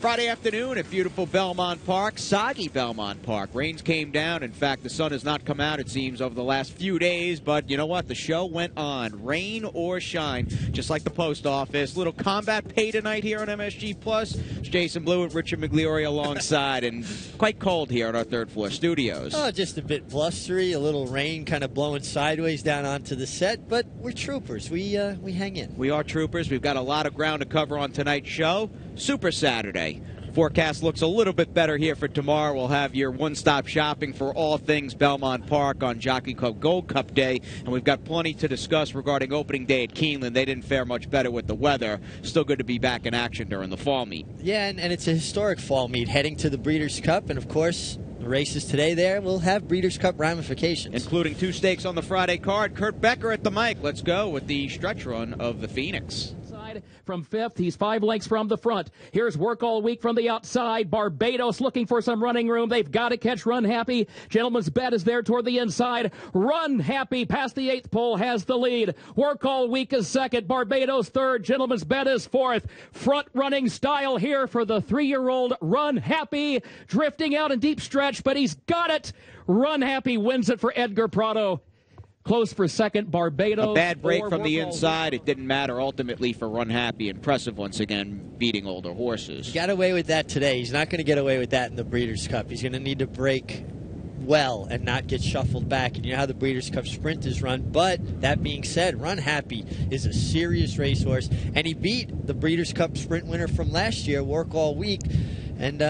Friday afternoon at beautiful Belmont Park, soggy Belmont Park. Rains came down. In fact, the sun has not come out, it seems, over the last few days. But you know what? The show went on. Rain or shine, just like the post office. Little combat pay tonight here on MSG Plus. It's Jason Blewitt, Richard Migliore alongside, and quite cold here at our third-floor studios. Oh, just a bit blustery, a little rain kind of blowing sideways down onto the set. But we're troopers. We hang in. We are troopers. We've got a lot of ground to cover on tonight's show. Super Saturday. Forecast looks a little bit better here for tomorrow. We'll have your one-stop shopping for all things Belmont Park on Jockey Club Gold Cup Day. And we've got plenty to discuss regarding opening day at Keeneland. They didn't fare much better with the weather. Still good to be back in action during the fall meet. Yeah, and it's a historic fall meet heading to the Breeders' Cup. And, of course, the races today there will have Breeders' Cup ramifications. Including 2 stakes on the Friday card. Kurt Becker at the mic. Let's go with the stretch run of the Phoenix. From 5th, he's 5 lengths from the front. Here's Work All Week from the outside. Barbados looking for some running room. They've got to catch Run Happy. Gentleman's Bet is there toward the inside. Run Happy past the 8th pole has the lead. Work All Week is 2nd. Barbados 3rd. Gentleman's Bet is 4th. Front running style here for the 3-year-old Run Happy. Drifting out in deep stretch, but he's got it. Run Happy wins it for Edgar Prado. Close for 2nd, Barbados. A bad break from the inside. It didn't matter ultimately for Run Happy. Impressive once again, beating older horses. He got away with that today. He's not going to get away with that in the Breeders' Cup. He's going to need to break well and not get shuffled back. And you know how the Breeders' Cup Sprint is run. But that being said, Run Happy is a serious racehorse. And he beat the Breeders' Cup Sprint winner from last year, Work All Week. And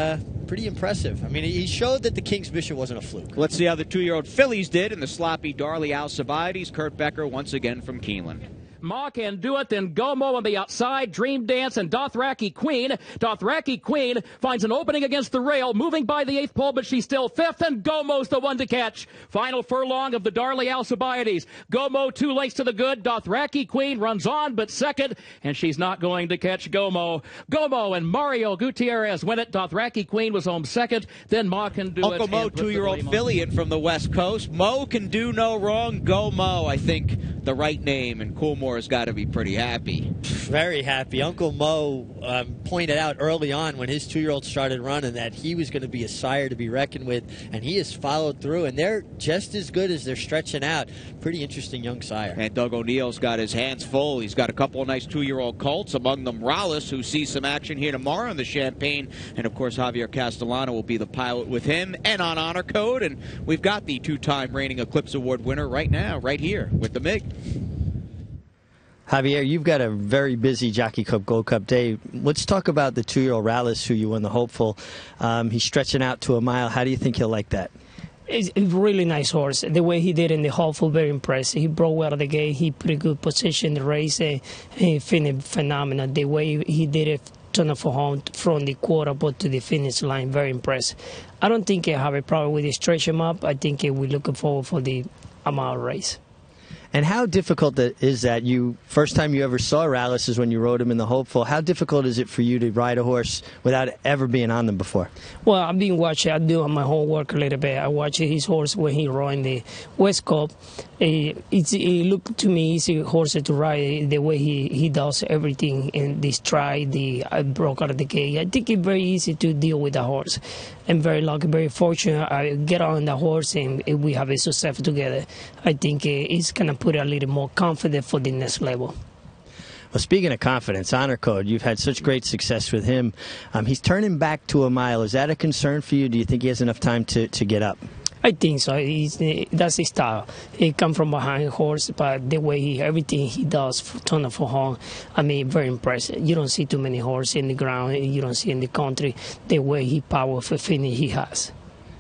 pretty impressive. I mean, he showed that the King's Bishop wasn't a fluke. Let's see how the 2-year-old fillies did in the sloppy Darley Alcibiades. Kurt Becker once again from Keeneland. Ma Can Do It, then Gomo on the outside, Dream Dance, and Dothraki Queen. Dothraki Queen finds an opening against the rail, moving by the 8th pole, but she's still 5th, and Gomo's the one to catch. Final furlong of the Darley Alcibiades. Gomo 2 lengths to the good. Dothraki Queen runs on, but 2nd, and she's not going to catch Gomo. Gomo and Mario Gutierrez win it. Dothraki Queen was home 2nd, then Ma Can Do It. Uncle Mo, 2-year-old filly in from the West Coast. Mo can do no wrong. Go Mo, I think the right name, and Coolmore has got to be pretty happy. Very happy. Uncle Mo pointed out early on when his 2-year-old started running that he was going to be a sire to be reckoned with, and he has followed through, and they're just as good as they're stretching out. Pretty interesting young sire. And Doug O'Neill's got his hands full. He's got a couple of nice 2-year-old colts, among them Rollis, who sees some action here tomorrow in the Champagne, and of course Javier Castellano will be the pilot with him and on honor code, and we've got the 2-time reigning Eclipse Award winner right now, right here with the MIG. Javier, you've got a very busy Jockey Cup Gold Cup day. Let's talk about the 2-year-old Rallis, who you won the Hopeful. He's stretching out to a mile. How do you think he'll like that? It's a really nice horse. The way he did in the Hopeful, very impressive. He broke out of the gate. He put a good position in the race. He finished phenomenal. The way he did it, turn for home from the quarter but to the finish line, very impressive. I don't think I have a problem with it. Stretch him up. I think we're looking forward for the mile race. And how difficult is that? First time you ever saw Rallis is when you rode him in the Hopeful. How difficult is it for you to ride a horse without ever being on them before? Well, I've been watching. I do my homework a little bit. I watch his horse when he rode in the West Cup. It looked to me easy horse to ride the way he does everything in this stride. I broke out of the gate. I think it's very easy to deal with the horse. I'm very lucky, very fortunate. I get on the horse and we have a success together. I think it's going to put a little more confidence for the next level. Well, speaking of confidence, Honor Code, you've had such great success with him. He's turning back to a mile. Is that a concern for you? Do you think he has enough time to get up? I think so. That's his style. He come from behind horse, but the way everything he does, turn for home, I mean, very impressive. You don't see too many horses in the ground. You don't see in the country the way he powerful finish he has.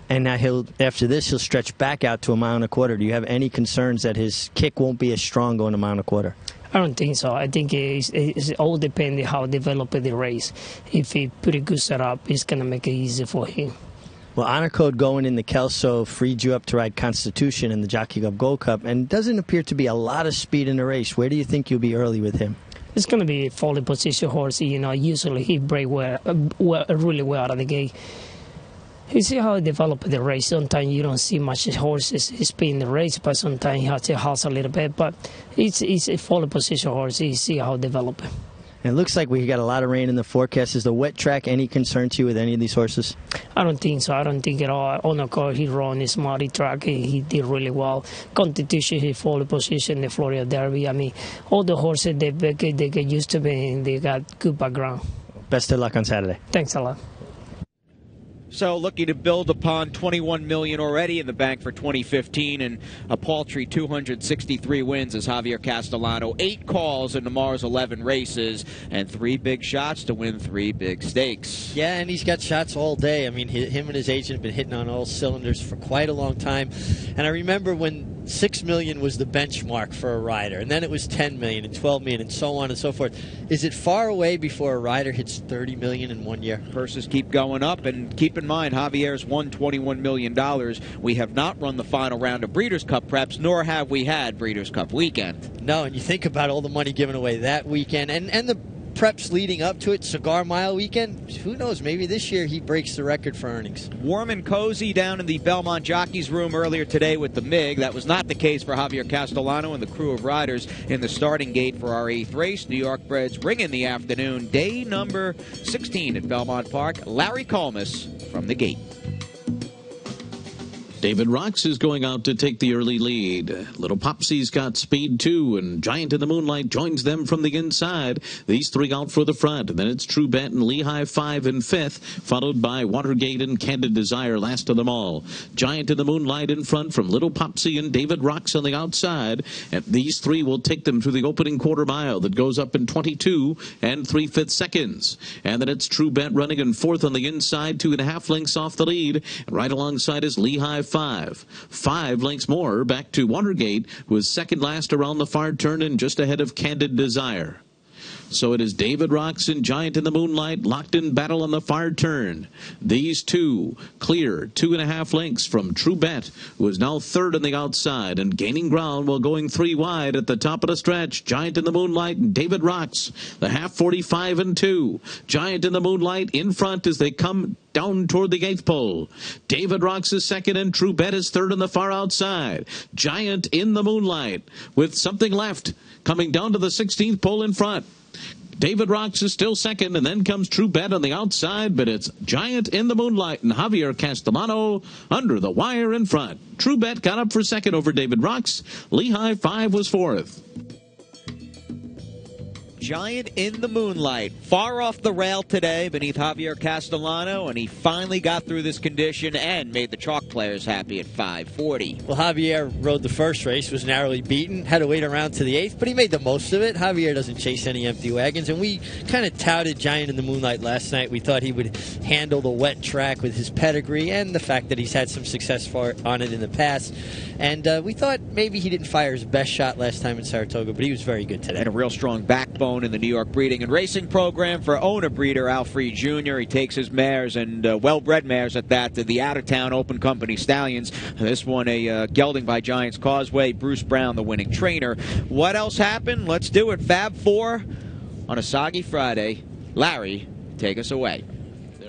And now after this, he'll stretch back out to a 1.25 miles. Do you have any concerns that his kick won't be as strong going 1.25 miles? I don't think so. I think it's all depending how develop the race. If he put a good setup, it's going to make it easy for him. Well, Honor Code going in the Kelso freed you up to ride Constitution in the Jockey Cup Gold Cup, and doesn't appear to be a lot of speed in the race. Where do you think you'll be early with him? It's going to be a falling position horse. Usually he break really well out of the gate. You see how he developed the race. Sometimes you don't see much horses speed in the race, but sometimes he has to hustle a little bit. But it's a falling position horse. You see how it developed. And it looks like we got a lot of rain in the forecast. Is the wet track any concern to you with any of these horses? I don't think so. I don't think at all. On the course, he ran his muddy track. He did really well. Competition, he followed position in the Florida Derby. I mean, all the horses, they get used to me, and they got good background. Best of luck on Saturday. Thanks a lot. So looking to build upon $21 million already in the bank for 2015 and a paltry 263 wins as Javier Castellano. 8 calls in tomorrow's 11 races and 3 big shots to win 3 big stakes. Yeah, and he's got shots all day. I mean, him and his agent have been hitting on all cylinders for quite a long time. And I remember when $6 million was the benchmark for a rider, and then it was $10 million and $12 million and so on and so forth. Is it far away before a rider hits $30 million in 1 year? Purses keep going up, and keep in mind, Javier's won $21 million. We have not run the final round of Breeders' Cup preps, nor have we had Breeders' Cup weekend. No, and you think about all the money given away that weekend, and the preps leading up to it, Cigar Mile weekend, who knows, maybe this year he breaks the record for earnings. Warm and cozy down in the Belmont Jockeys room earlier today with the MiG. That was not the case for Javier Castellano and the crew of riders in the starting gate for our 8th race. New York Breds ring in the afternoon, day number 16 at Belmont Park. Larry Colmus from the gate. David Rocks is going out to take the early lead. Little Popsy's got speed too, and Giant in the Moonlight joins them from the inside. These 3 out for the front. And then it's True Bet and Lehigh 5 in 5th, followed by Watergate and Candid Desire last of them all. Giant in the Moonlight in front from Little Popsy and David Rocks on the outside. And these 3 will take them through the opening quarter mile that goes up in 22 and 3/5 seconds. And then it's True Bet running in 4th on the inside, 2.5 lengths off the lead. And right alongside is Lehigh 5 lengths more back to Watergate, who is second last around the far turn and just ahead of Candid Desire. So it is David Rocks and Giant in the Moonlight locked in battle on the far turn. These 2 clear 2.5 lengths from True Bet, who is now 3rd on the outside and gaining ground while going 3 wide at the top of the stretch. Giant in the Moonlight and David Rocks, the half 45 and 2. Giant in the Moonlight in front as they come down toward the 8th pole. David Rocks is second and True Bet is 3rd on the far outside. Giant in the Moonlight with something left coming down to the 16th pole in front. David Rocks is still second, and then comes True Bet on the outside, but it's Giant in the Moonlight and Javier Castellano under the wire in front. True Bet got up for second over David Rocks. Lehigh 5 was 4th. Giant in the Moonlight, far off the rail today beneath Javier Castellano, and he finally got through this condition and made the chalk players happy at 5:40. Well, Javier rode the first race, was narrowly beaten, had to wait around to the 8th, but he made the most of it. Javier doesn't chase any empty wagons, and we kind of touted Giant in the Moonlight last night. We thought he would handle the wet track with his pedigree and the fact that he's had some success on it in the past. And we thought maybe he didn't fire his best shot last time in Saratoga, but he was very good today. And a real strong backbone in the New York Breeding and Racing program for owner breeder Alfred Jr. He takes his mares, and well-bred mares at that, to the out-of-town open company stallions. This one a gelding by Giants Causeway. Bruce Brown, the winning trainer. What else happened? Let's do it. Fab 4 on a soggy Friday. Larry, take us away.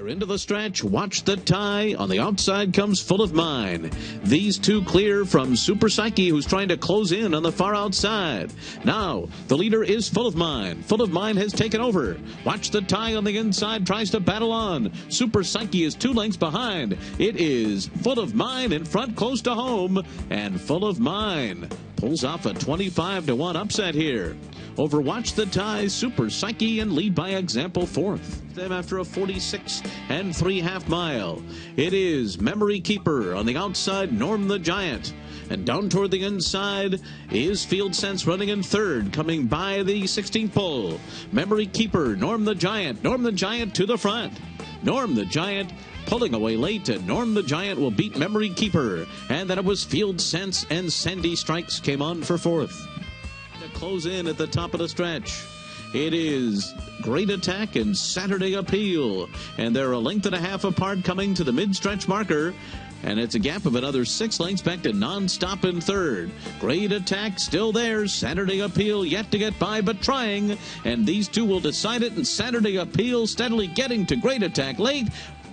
Into the stretch, watch the tie. On the outside comes Full of Mine. These 2 clear from Super Psyche, who's trying to close in on the far outside. Now, the leader is Full of Mine. Full of Mine has taken over. Watch the tie on the inside, tries to battle on. Super Psyche is 2 lengths behind. It is Full of Mine in front, close to home, and Full of Mine pulls off a 25-1 upset here over Watch the Tie, Super Psyche, and Lead by Example 4th. Them after a 46 and 3/2 mile. It is Memory Keeper on the outside, Norm the Giant. And down toward the inside is Field Sense running in 3rd, coming by the 16th pole. Memory Keeper, Norm the Giant. Norm the Giant to the front. Norm the Giant pulling away late, and Norm the Giant will beat Memory Keeper. And then it was Field Sense and Sandy Strikes came on for 4th. To close in at the top of the stretch, it is Great Attack and Saturday Appeal. And they're a length and a half apart coming to the mid-stretch marker. And it's a gap of another 6 lengths back to Non-Stop in 3rd. Great Attack still there. Saturday Appeal yet to get by, but trying. And these 2 will decide it. And Saturday Appeal steadily getting to Great Attack late.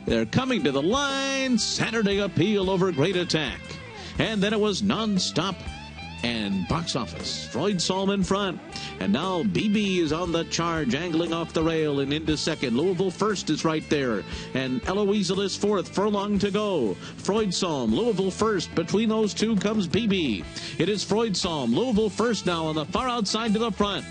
They're coming to the line. Saturday Appeal over Great Attack. And then it was Non-Stop and box office. Freud Salm in front. And now BB is on the charge, angling off the rail and into second. Louisville First is right there. And Eloise is fourth, furlong to go. Freud Salm, Louisville First. Between those two comes BB. It is Freud Salm, Louisville First now on the far outside to the front.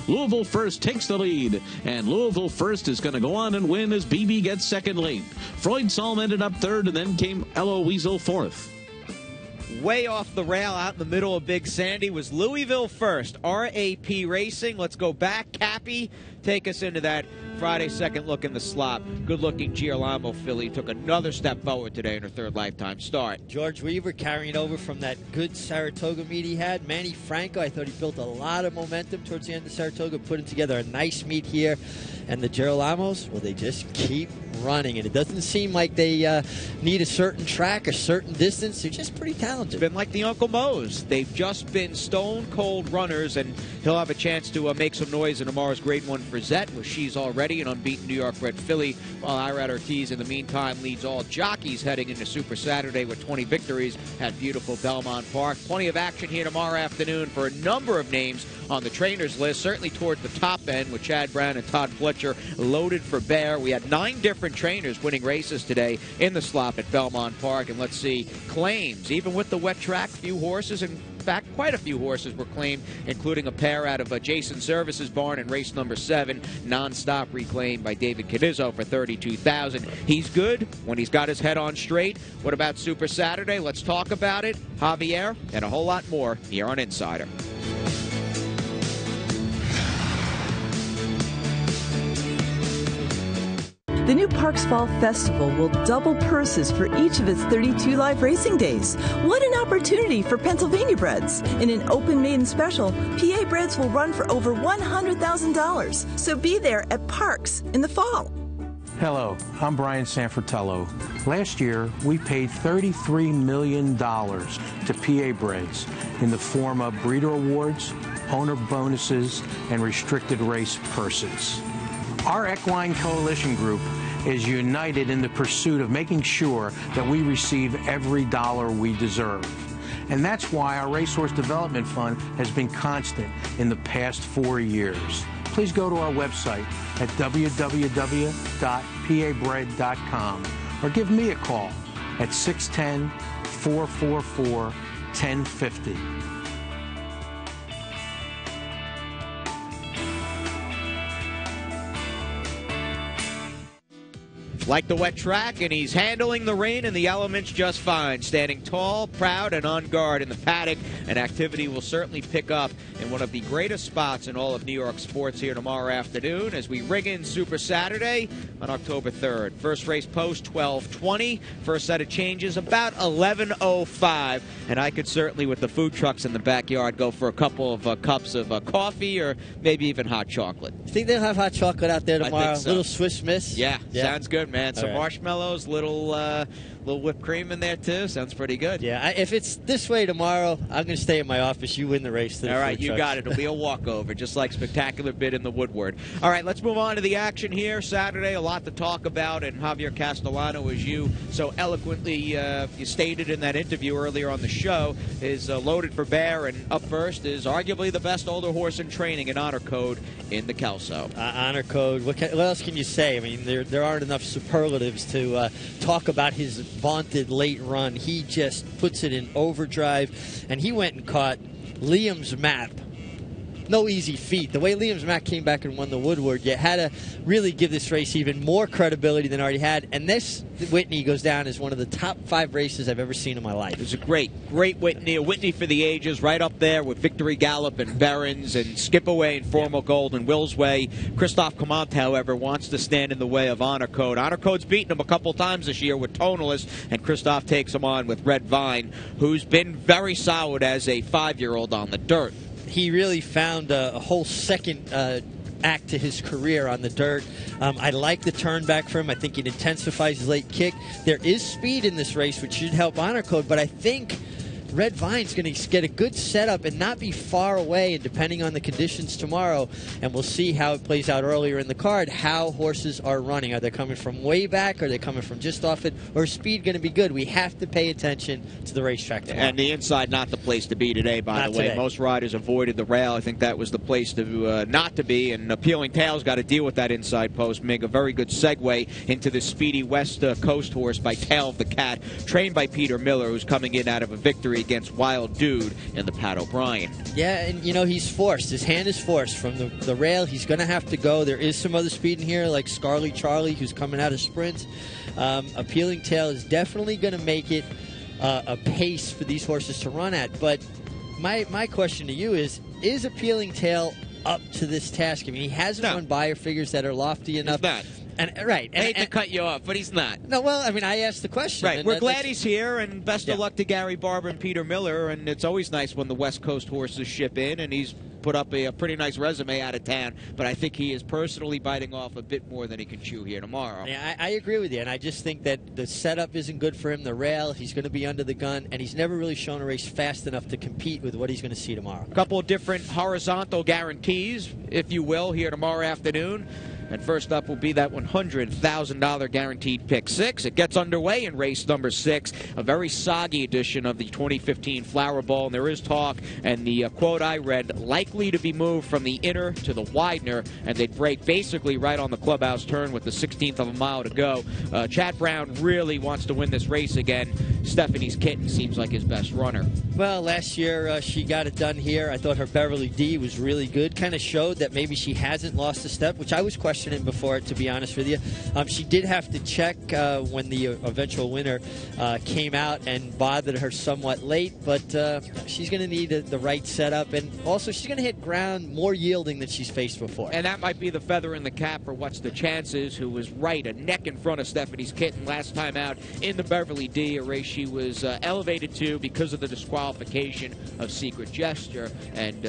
Louisville First takes the lead, and Louisville First is going to go on and win as BB gets second late. Freud Salm ended up third, and then came Eloise fourth. Way off the rail out in the middle of Big Sandy was Louisville First. RAP Racing. Let's go back. Cappy, take us into that Friday second look in the slop. Good-looking Girolamo filly took another step forward today in her third lifetime start. George Weaver carrying over from that good Saratoga meet he had. Manny Franco, I thought he built a lot of momentum towards the end of Saratoga, putting together a nice meet here. And the Girolamos, well, they just keep running. And it doesn't seem like they need a certain track, a certain distance. They're just pretty talented. It's been like the Uncle Mo's. They've just been stone-cold runners, and he'll have a chance to make some noise in tomorrow's Grade 1 Frisette, where she's already an unbeaten New York-bred filly, while Irad Ortiz, in the meantime, leads all jockeys heading into Super Saturday with 20 victories at beautiful Belmont Park. Plenty of action here tomorrow afternoon for a number of names on the trainers list, certainly toward the top end with Chad Brown and Todd Fletcher loaded for bear. We had 9 different trainers winning races today in the slop at Belmont Park, and let's see claims. Even with the wet track, few horses, in fact, quite a few horses were claimed, including a pair out of Jason Service's barn in race number 7, Nonstop, reclaimed by David Canizzo for $32,000. He's good when he's got his head on straight. What about Super Saturday? Let's talk about it. Javier and a whole lot more here on Insider. The new Parks Fall Festival will double purses for each of its 32 live racing days. What an opportunity for Pennsylvania breds. In an open maiden special, PA breds will run for over $100,000. So be there at Parks in the fall. Hello, I'm Brian Sanfratello. Last year, we paid $33 million to PA breds in the form of breeder awards, owner bonuses, and restricted race purses. Our Equine Coalition Group is united in the pursuit of making sure that we receive every dollar we deserve. And that's why our Racehorse Development Fund has been constant in the past 4 years. Please go to our website at www.pabred.com or give me a call at 610-444-1050. Like the wet track, and he's handling the rain and the elements just fine. Standing tall, proud, and on guard in the paddock, and activity will certainly pick up in one of the greatest spots in all of New York sports here tomorrow afternoon as we ring in Super Saturday on October 3rd. First race post, 12:20. First set of changes, about 11:05. And I could certainly, with the food trucks in the backyard, go for a couple of cups of coffee or maybe even hot chocolate. You think they'll have hot chocolate out there tomorrow? I think so. Little Swiss Miss? Yeah, sounds good, man. Some All right. marshmallows, little whipped cream in there, too. Sounds pretty good. Yeah, if it's this way tomorrow, I'm going to stay in my office. You win the race. All right, you got it. It'll be a walkover, just like Spectacular Bid in the Woodward. All right, let's move on to the action here. Saturday, a lot to talk about, and Javier Castellano, as you so eloquently you stated in that interview earlier on the show, is loaded for bear, and up first is arguably the best older horse in training in Honor Code in the Kelso. Honor Code. What else can you say? I mean, there aren't enough superlatives to talk about his vaunted late run. He just puts it in overdrive, and he went and caught Liam's Map. No easy feat. The way Liam's Map came back and won the Woodward, you had to really give this race even more credibility than it already had. And this Whitney goes down as one of the top 5 races I've ever seen in my life. It was a great Whitney, a Whitney for the ages, right up there with Victory Gallop and Berens and Skip Away and Formal Gold and Will's Way. Christophe Comont, however, wants to stand in the way of Honor Code. Honor Code's beaten him a couple times this year with Tonalist, and Christophe takes him on with Red Vine, who's been very solid as a 5-year-old on the dirt. He really found a whole second act to his career on the dirt. I like the turn back for him. I think it intensifies his late kick. There is speed in this race, which should help Honor Code, but I think Red Vine's going to get a good setup and not be far away, and depending on the conditions tomorrow, and we'll see how it plays out earlier in the card, how horses are running. Are they coming from way back? Are they coming from just off it? Or is speed going to be good? We have to pay attention to the racetrack tomorrow. And the inside, not the place to be today, by the way. Most riders avoided the rail. I think that was the place to not to be, and Appealing Tale's got to deal with that inside post. Mig, a very good segue into the speedy West Coast horse by Tail of the Cat, trained by Peter Miller, who's coming in out of a victory against Wild Dude in the Pat O'Brien. Yeah, and he's forced. His hand is forced from the rail. He's going to have to go. There is some other speed in here, like Scarly Charlie, who's coming out of sprint. Appealing Tale is definitely going to make it a pace for these horses to run at. But my question to you is Appealing Tale up to this task? I mean, he hasn't won Buyer figures that are lofty enough. He's not. Right. I hate to cut you off, but he's not. No, well, I mean, I asked the question. Right. We're glad he's here, and best of luck to Gary Barber and Peter Miller. And it's always nice when the West Coast horses ship in, and he's put up a pretty nice resume out of town. But I think he is personally biting off a bit more than he can chew here tomorrow. Yeah, I agree with you, and I just think that the setup isn't good for him. The rail, he's going to be under the gun, and he's never really shown a race fast enough to compete with what he's going to see tomorrow. A couple of different horizontal guarantees, if you will, here tomorrow afternoon. And first up will be that $100,000 guaranteed pick 6. It gets underway in race number 6, a very soggy edition of the 2015 Flower Bowl. And there is talk, and the quote I read, likely to be moved from the inner to the Widener, and they'd break basically right on the clubhouse turn with the 16th of a mile to go. Chad Brown really wants to win this race again. Stephanie's Kitten seems like his best runner. Well, last year she got it done here. I thought her Beverly D was really good. Kind of showed that maybe she hasn't lost a step, which I was questioning before, to be honest with you. She did have to check when the eventual winner came out and bothered her somewhat late, but she's going to need the right setup, and also she's going to hit ground more yielding than she's faced before. And that might be the feather in the cap for What's the Chances, who was right a neck in front of Stephanie's Kitten last time out in the Beverly D, a race she was elevated to because of the disqualification of Secret Gesture, and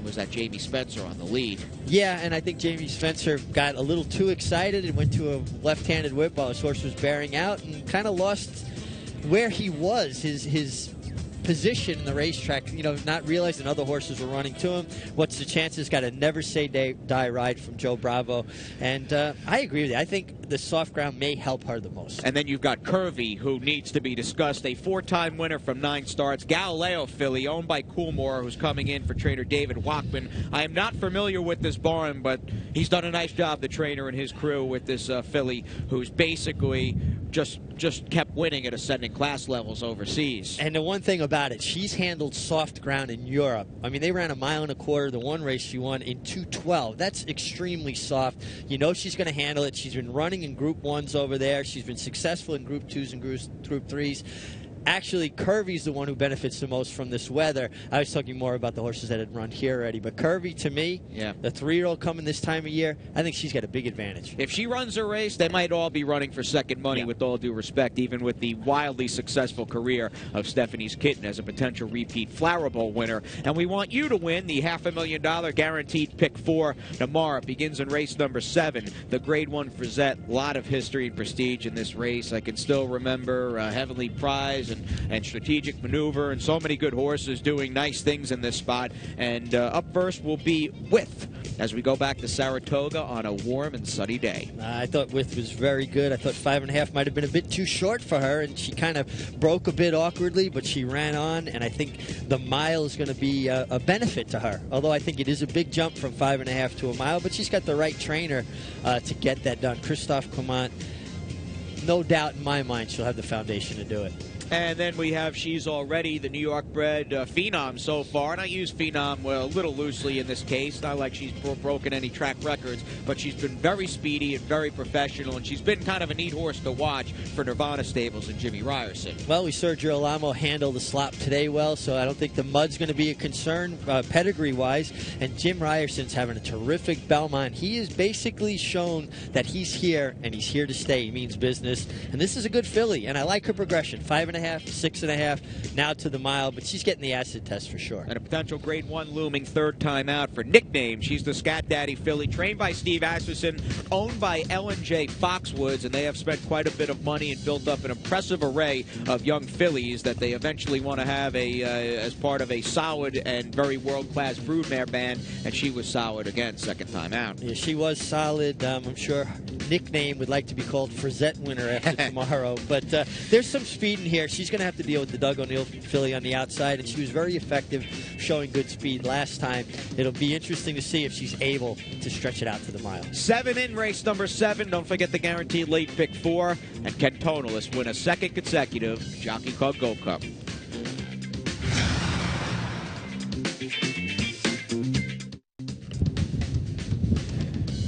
was that Jamie Spencer on the lead. Yeah, and I think Jamie Spencer got a little too excited and went to a left-handed whip while his horse was bearing out, and kind of lost where he was, his position in the racetrack, not realizing other horses were running to him. What's the Chances got a never say die ride from Joe Bravo, and I agree with you. I think the soft ground may help her the most. And then you've got Curvy, who needs to be discussed, a 4-time winner from 9 starts. Galileo filly, owned by Coolmore, who's coming in for trainer David Wachman. I am not familiar with this barn, but he's done a nice job, the trainer and his crew, with this filly, who's basically just kept winning at ascending class levels overseas. And the one thing about it, she's handled soft ground in Europe. I mean, they ran 1.25 miles, the one race she won, in 2:12. That's extremely soft. She's going to handle it. She's been running in Group 1s over there. She's been successful in Group 2s and Group 3s. Actually, Curvy's the one who benefits the most from this weather. I was talking more about the horses that had run here already. But Curvy, to me, the 3-year-old coming this time of year, I think she's got a big advantage. If she runs a race, they might all be running for second money, with all due respect, even with the wildly successful career of Stephanie's Kitten as a potential repeat Flower Bowl winner. And we want you to win the $500,000 guaranteed pick 4 tomorrow. It begins in race number 7, the Grade 1 Frisette. A lot of history and prestige in this race. I can still remember Heavenly Prize and Strategic Maneuver, and so many good horses doing nice things in this spot. And up first will be With, as we go back to Saratoga on a warm and sunny day. I thought With was very good. I thought 5.5 might have been a bit too short for her, and she kind of broke a bit awkwardly, but she ran on, and I think the mile is going to be a benefit to her. Although I think it is a big jump from 5.5 to a mile, but she's got the right trainer to get that done. Christophe Clement, no doubt in my mind she'll have the foundation to do it. And then we have She's Already, the New York-bred phenom so far. And I use phenom a little loosely in this case. Not like she's broken any track records, but she's been very speedy and very professional, and she's been kind of a neat horse to watch for Nirvana Stables and Jimmy Ryerson. Well, we saw Girolamo handle the slop today well, so I don't think the mud's going to be a concern pedigree-wise. And Jim Ryerson's having a terrific Belmont. He has basically shown that he's here, and he's here to stay. He means business. And this is a good filly, and I like her progression. 5.5 5.5, 6.5, now to the mile, but she's getting the acid test for sure. And a potential grade 1 looming third time out for Nickname. She's the Scat Daddy filly, trained by Steve Asmussen, owned by J. Foxwoods, and they have spent quite a bit of money and built up an impressive array of young fillies that they eventually want to have as part of a solid and very world-class broodmare band, and she was solid again second time out. Yeah, she was solid. I'm sure Nickname would like to be called Frazette winner after tomorrow, but there's some speed in here. She's going to have to deal with the Doug O'Neill filly on the outside, and she was very effective showing good speed last time. It'll be interesting to see if she's able to stretch it out to the mile. 7 in race number 7. Don't forget the guaranteed late pick 4, and Ken Tonalis win a second consecutive Jockey Club Gold Cup.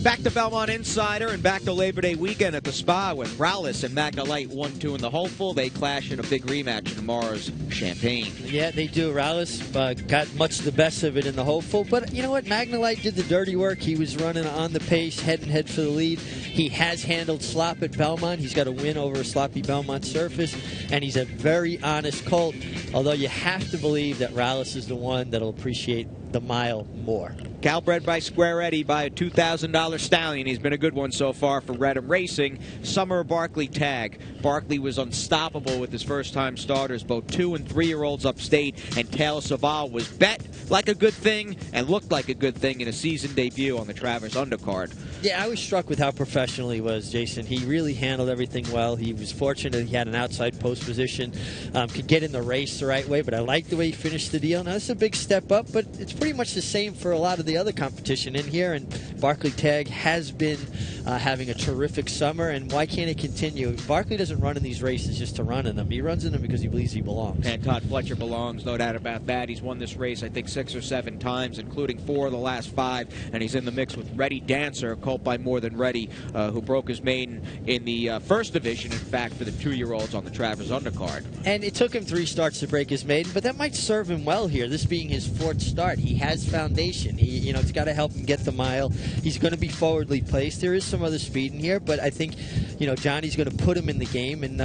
Back to Belmont Insider and back to Labor Day weekend at the Spa with Rowless and Magna Light 1-2 in the hopeful. They clash in a big rematch in tomorrow's Champagne. Yeah, they do. Rowless got much the best of it in the hopeful, but you know what? Magna Light did the dirty work. He was running on the pace, head and head for the lead. He has handled slop at Belmont. He's got a win over a sloppy Belmont surface, and he's a very honest colt, although you have to believe that Rowless is the one that'll appreciate the mile more. Cal bred by Square Eddie by a $2,000 stallion. He's been a good one so far for Redham Racing. Summer Barkley tag. Barkley was unstoppable with his first-time starters, both 2- and 3-year-olds upstate, and Taylor Saval was bet like a good thing and looked like a good thing in a season debut on the Travers undercard. Yeah, I was struck with how professional he was, Jason. He really handled everything well. He was fortunate he had an outside post position, could get in the race the right way, but I like the way he finished the deal. Now, this is a big step up, but it's pretty much the same for a lot of the other competition in here, and Barkley Tag has been having a terrific summer, and why can't it continue? Barkley doesn't run in these races just to run in them. He runs in them because he believes he belongs. And Todd Fletcher belongs, no doubt about that. He's won this race, I think, 6 or 7 times, including 4 of the last 5, and he's in the mix with Ready Dancer, a colt by More Than Ready, who broke his maiden in the first division, in fact, for the 2-year-olds on the Travers undercard. And it took him 3 starts to break his maiden, but that might serve him well here, this being his 4th start. He has foundation. It's got to help him get the mile. He's going to be forwardly placed. There is some other speed in here, but I think, Johnny's going to put him in the game, and,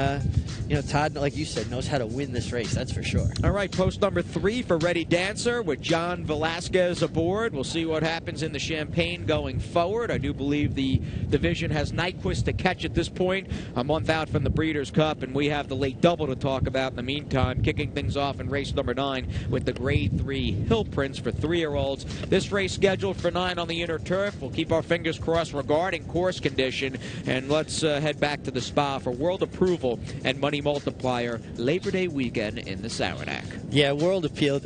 Todd, like you said, knows how to win this race, that's for sure. All right, post number 3 for Ready Dancer with John Velasquez aboard. We'll see what happens in the Champagne going forward. I do believe the division has Nyquist to catch at this point, a month out from the Breeders' Cup, and we have the late double to talk about in the meantime, kicking things off in race number 9 with the Grade 3 Hill Prince for 3-year-olds. This race scheduled for 9 on the inner turf. We'll keep our fingers crossed regarding course condition, and let's head back to the Spa for World Approval and Money Multiplier Labor Day weekend in the Saranac. Yeah, World Appeal,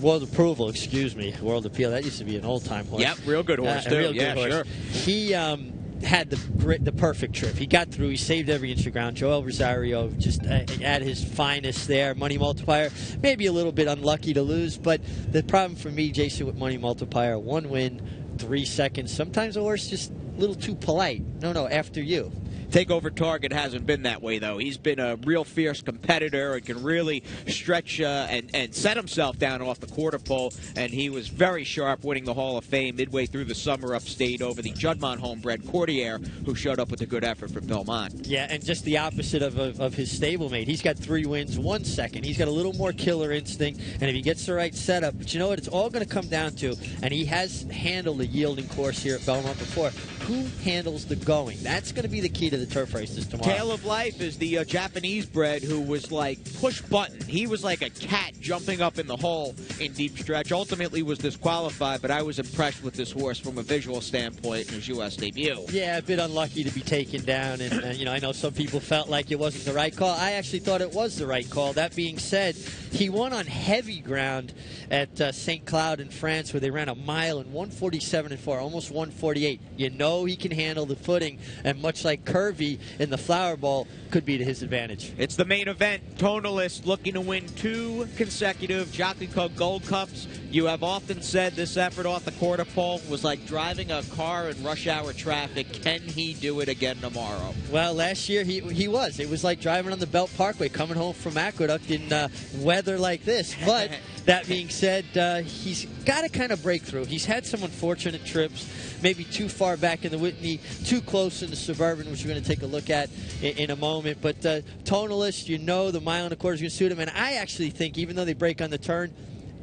World Approval, excuse me. World Appeal, that used to be an old-time horse. Yep, real good horse, too. Real good horse. Sure. He had the perfect trip. He got through. He saved every inch of ground. Joel Rosario just at his finest there. Money Multiplier, maybe a little bit unlucky to lose, but the problem for me, Jason, with Money Multiplier, 1 win, 3 seconds. Sometimes a horse just a little too polite. No, after you. Takeover Target hasn't been that way, though. He's been a real fierce competitor and can really stretch and set himself down off the quarter pole, and he was very sharp, winning the Hall of Fame midway through the summer upstate over the Juddmonte homebred Courtier, who showed up with a good effort for Belmont. Yeah, and just the opposite of his stablemate. He's got 3 wins, 1 second. He's got a little more killer instinct, and if he gets the right setup, but you know what, it's all going to come down to, and he has handled a yielding course here at Belmont before, who handles the going? That's going to be the key to the turf races tomorrow. Tale of Life is the Japanese bred who was like push button. He was like a cat jumping up in the hole in deep stretch. Ultimately was disqualified, but I was impressed with this horse from a visual standpoint in his U.S. debut. Yeah, a bit unlucky to be taken down, and I know some people felt like it wasn't the right call. I actually thought it was the right call. That being said, he won on heavy ground at St. Cloud in France, where they ran a mile in 1:47.4, almost 1:48. You know he can handle the footing, and much like Curvy in the Flower Bowl, could be to his advantage. It's the main event. Tonalist looking to win 2 consecutive Jockey Club Gold Cups. You have often said this effort off the quarter pole was like driving a car in rush hour traffic. Can he do it again tomorrow? Well, last year he was. It was like driving on the Belt Parkway, coming home from Aqueduct in weather like this. But that being said, he's got to kind of break through. He's had some unfortunate trips, maybe too far back in the Whitney, too close in the Suburban, which we're going to take a look at in a moment. But tonalist, the 1.25 mile is going to suit him. And I actually think, even though they break on the turn,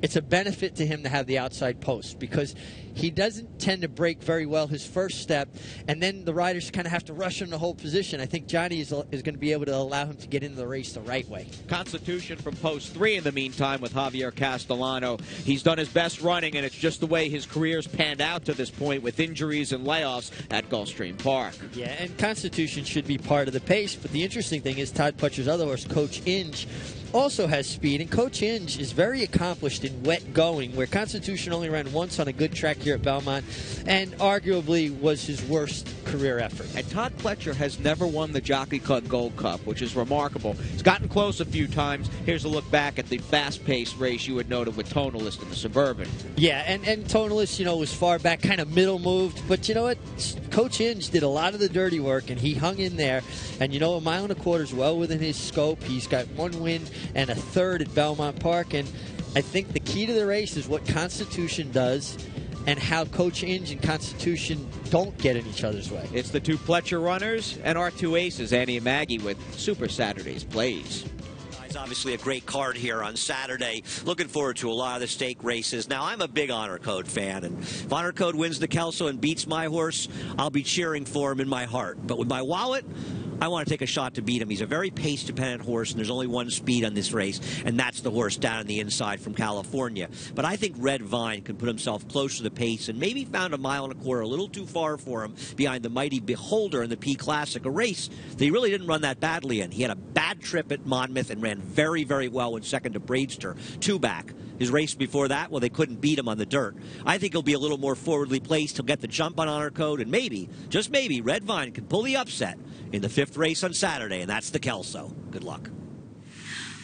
it's a benefit to him to have the outside post because he doesn't tend to break very well his first step, and then the riders kind of have to rush him to hold position. I think Johnny is going to be able to allow him to get into the race the right way. Constitution from post 3 in the meantime with Javier Castellano. He's done his best running, and it's just the way his career's panned out to this point with injuries and layoffs at Gulfstream Park. Yeah, and Constitution should be part of the pace, but the interesting thing is Todd Pletcher's other horse, Coach Inge, also has speed, and Coach Inge is very accomplished in wet going, where Constitution only ran once on a good track here at Belmont, and arguably was his worst career effort. And Todd Pletcher has never won the Jockey Club Gold Cup, which is remarkable. He's gotten close a few times. Here's a look back at the fast-paced race you had noted with Tonalist in the Suburban. Yeah, and Tonalist, was far back, kind of middle moved, but you know what? Coach Inge did a lot of the dirty work, and he hung in there, and 1.25 miles is well within his scope. He's got 1 win and a 3rd at Belmont Park, and I think the key to the race is what Constitution does and how Coach Inge and Constitution don't get in each other's way. It's the 2 Pletcher runners and our 2 aces, Annie and Maggie, with Super Saturdays Blaze. It's obviously a great card here on Saturday. Looking forward to a lot of the stake races. Now, I'm a big Honor Code fan, and if Honor Code wins the Kelso and beats my horse, I'll be cheering for him in my heart. But with my wallet, I want to take a shot to beat him. He's a very pace-dependent horse, and there's only one speed on this race, and that's the horse down on the inside from California. But I think Red Vine can put himself close to the pace and maybe found 1.25 miles a little too far for him behind the Mighty Beholder in the P Classic, a race that he really didn't run that badly in. He had a bad trip at Monmouth and ran very, very well in second to Bradester, 2 back. His race before that, well, they couldn't beat him on the dirt. I think he'll be a little more forwardly placed. He'll get the jump on Honor Code, and maybe, just maybe, Red Vine can pull the upset in the 5th race on Saturday, and that's the Kelso. Good luck.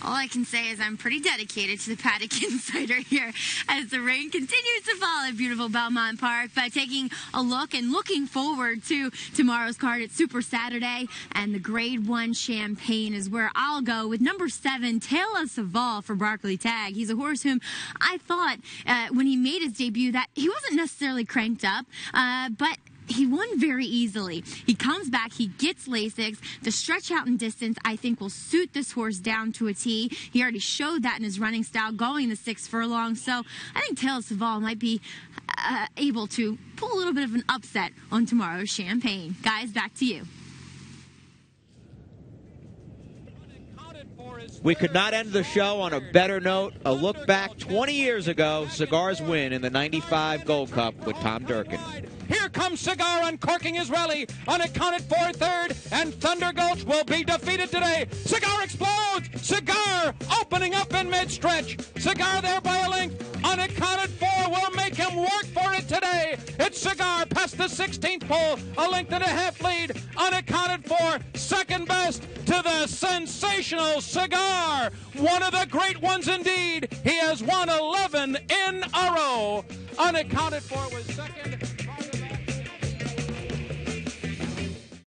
All I can say is I'm pretty dedicated to the Paddock Insider here as the rain continues to fall at beautiful Belmont Park. But taking a look and looking forward to tomorrow's card at Super Saturday, and the Grade 1 Champagne is where I'll go with number 7, Tale of Saval for Barkley Tag. He's a horse whom I thought when he made his debut that he wasn't necessarily cranked up, but he won very easily. He comes back, he gets Lasix. The stretch out in distance, I think, will suit this horse down to a T. He already showed that in his running style, going the 6 furlong. So I think Tale of Saval might be able to pull a little bit of an upset on tomorrow's Champagne. Guys, back to you. We could not end the show on a better note. A look back 20 years ago, Cigar's win in the 95 Gold Cup with Tom Durkin. Here comes Cigar uncorking his rally. Unaccounted for 3rd, and Thunder Gulch will be defeated today. Cigar explodes. Cigar opening up in mid-stretch. Cigar there by a length. Unaccounted for will make him work for it today. It's Cigar past the 16th pole, a length and a half lead. Unaccounted for, second best to the sensational Cigar. One of the great ones indeed. He has won 11 in a row. Unaccounted for was second.